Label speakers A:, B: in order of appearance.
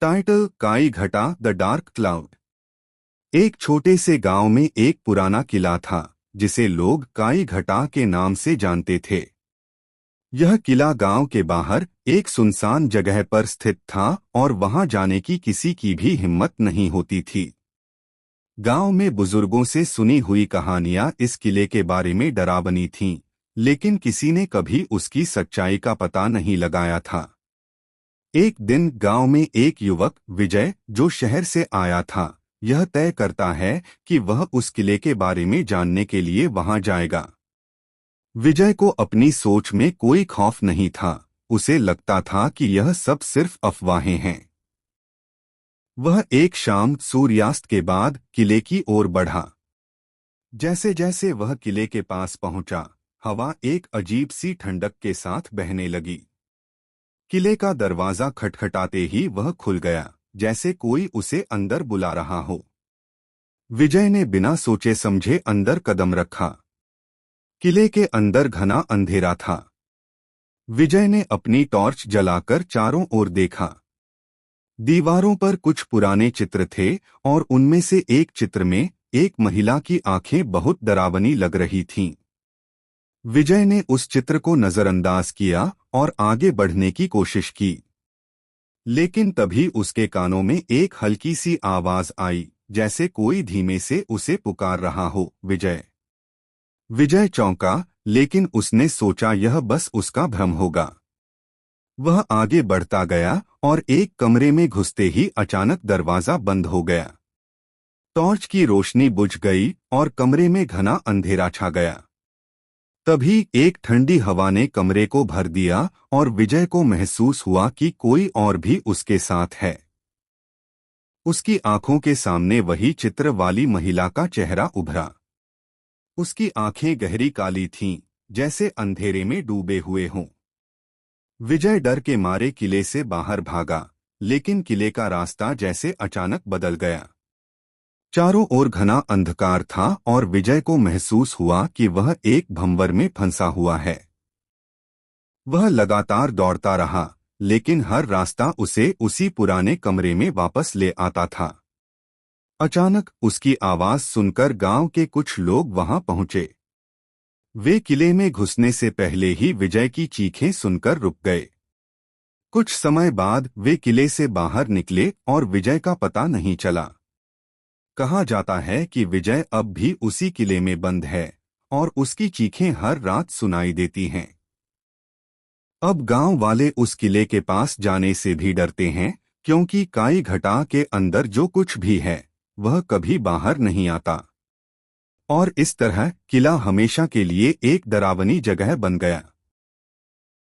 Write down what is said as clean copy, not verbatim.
A: Title काई घटा the dark cloud. एक छोटे से गांव में एक पुराना किला था जिसे लोग काई घटा के नाम से जानते थे। यह किला गांव के बाहर एक सुनसान जगह पर स्थित था और वहां जाने की किसी की भी हिम्मत नहीं होती थी। गांव में बुजुर्गों से सुनी हुई कहानियां इस किले के बारे में डरावनी थीं, लेकिन किसी ने कभी उसकी सच्चाई का पता नहीं लगाया था। एक दिन गांव में एक युवक विजय, जो शहर से आया था, यह तय करता है कि वह उस किले के बारे में जानने के लिए वहां जाएगा। विजय को अपनी सोच में कोई खौफ नहीं था। उसे लगता था कि यह सब सिर्फ अफवाहें हैं। वह एक शाम सूर्यास्त के बाद किले की ओर बढ़ा। जैसे जैसे वह किले के पास पहुंचा, हवा एक अजीब सी ठंडक के साथ बहने लगी। किले का दरवाजा खटखटाते ही वह खुल गया, जैसे कोई उसे अंदर बुला रहा हो। विजय ने बिना सोचे समझे अंदर कदम रखा। किले के अंदर घना अंधेरा था। विजय ने अपनी टॉर्च जलाकर चारों ओर देखा। दीवारों पर कुछ पुराने चित्र थे और उनमें से एक चित्र में एक महिला की आंखें बहुत डरावनी लग रही थीं। विजय ने उस चित्र को नजरअंदाज किया और आगे बढ़ने की कोशिश की, लेकिन तभी उसके कानों में एक हल्की सी आवाज आई, जैसे कोई धीमे से उसे पुकार रहा हो, विजय। विजय चौंका, लेकिन उसने सोचा यह बस उसका भ्रम होगा। वह आगे बढ़ता गया और एक कमरे में घुसते ही अचानक दरवाजा बंद हो गया। टॉर्च की रोशनी बुझ गई और कमरे में घना अंधेरा छा गया। तभी एक ठंडी हवा ने कमरे को भर दिया और विजय को महसूस हुआ कि कोई और भी उसके साथ है। उसकी आंखों के सामने वही चित्र वाली महिला का चेहरा उभरा। उसकी आंखें गहरी काली थीं, जैसे अंधेरे में डूबे हुए हों। विजय डर के मारे किले से बाहर भागा, लेकिन किले का रास्ता जैसे अचानक बदल गया। चारों ओर घना अंधकार था और विजय को महसूस हुआ कि वह एक भंवर में फंसा हुआ है। वह लगातार दौड़ता रहा, लेकिन हर रास्ता उसे उसी पुराने कमरे में वापस ले आता था। अचानक उसकी आवाज सुनकर गांव के कुछ लोग वहां पहुंचे। वे किले में घुसने से पहले ही विजय की चीखें सुनकर रुक गए। कुछ समय बाद वे किले से बाहर निकले और विजय का पता नहीं चला। कहा जाता है कि विजय अब भी उसी किले में बंद है और उसकी चीखें हर रात सुनाई देती हैं। अब गांव वाले उस किले के पास जाने से भी डरते हैं, क्योंकि काई घटा के अंदर जो कुछ भी है वह कभी बाहर नहीं आता। और इस तरह किला हमेशा के लिए एक डरावनी जगह बन गया।